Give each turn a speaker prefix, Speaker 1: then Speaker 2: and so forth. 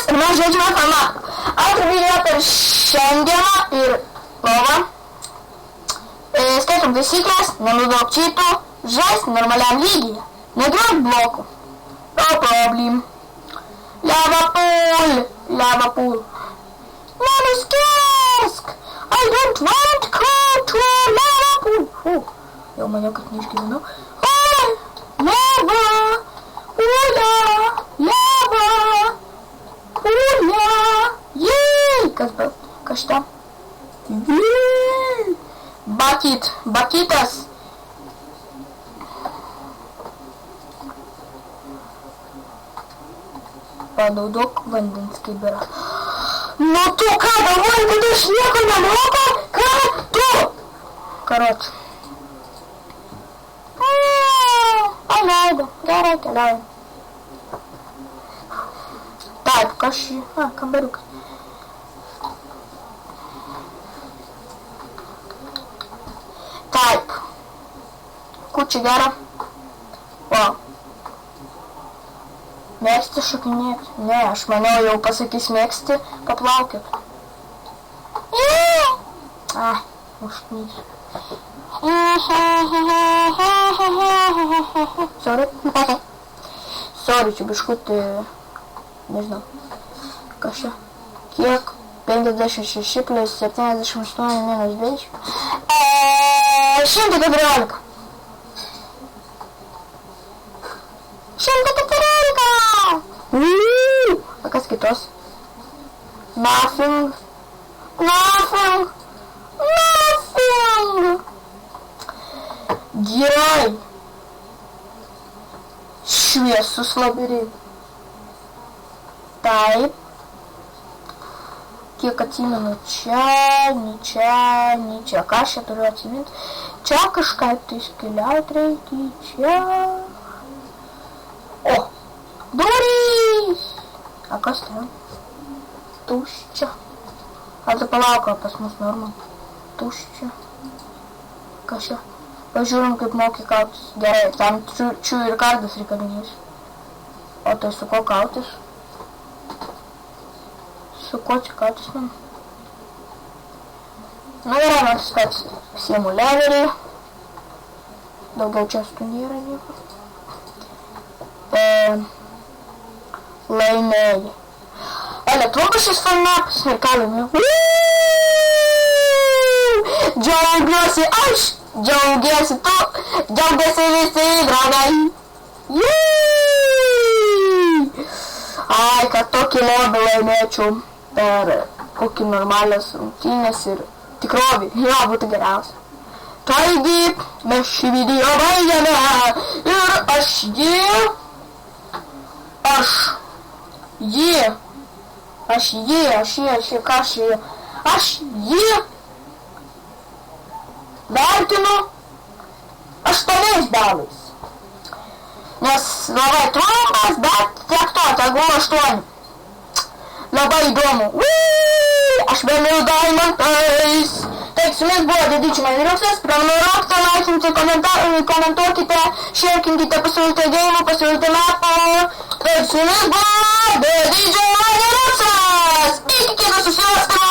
Speaker 1: ir mes žaidžiame formatą. Antrą video per šiandieną ir lovą. Skaitom taisyklės, nenaudok čytų, žaisk normaliam lygyje. Negriauk blokų. No problem. Liverpool. Nenuskėsk! I don't want to go to Liverpool. Jau maniau, kad neišgyvenau. Jei! Kas tam? Bakitas. Panaudok vandens kibirą. Nu tu ką, galvoji, kad aš nieko nemoku? Ką tu? Karot. Paleido. Gerai, keliaujam. Taip, kas šį? Kambariukas. Taip. Kučiai gera. Wow. Mėgsti šokinėti? Ne, aš maniau jau pasakys mėgsti paplaukiot. Užknysiu. Sorry, čia biškutį, nežinau, kas čia, kiek, 56 plus 78 minus 20, 114. 114! A kas kitos? Nothing. Gerai. Šviesus labirintas. Taip. Kiek atsimenu, čia. Ką aš čia turiu atsiminti? Čia kažkaip tai skeliaut reikia, čia. O, durys! A kas ten? Tuščia. A tu palauk, pas mus normal. Tuščia. Kas čia? Pažiūrim, kaip moki kautis. Gerai, tam čių ir kardas reikalinys. O tai su ko kautis? Su ko čia kautis man? Nu gerai, mes kautis. Siemu levelį. Daugiau čia stu nėra nieko. Laimėjai. Netrukus šis formatas ir ką laimėjau. Džiaugiuosi aš, džiaugiuosi tu, džiaugiuosi visi draugai. Ai, kad tokį lobį laimėčiau per kokį normalias rungtynės ir tikrovį. Jo, būtų geriausia. Taigi, mes šį video baigiame ir aš jį vertinu 8 balais. Nes labai trumpas, bet tiek to, tegul 8. Labai įdomu. Aš bėmiau daimantais. Taip, su jumis buvo Didyčių Maniriuksas. Prenumeruokite, laikinkite, komentuokite, šerkinkite, pasiūlyti gėjimų, pasiūlyti mapų. Taip, su jumis buvo Didyčių Maniriuksas. Iki kitų susilaskimo.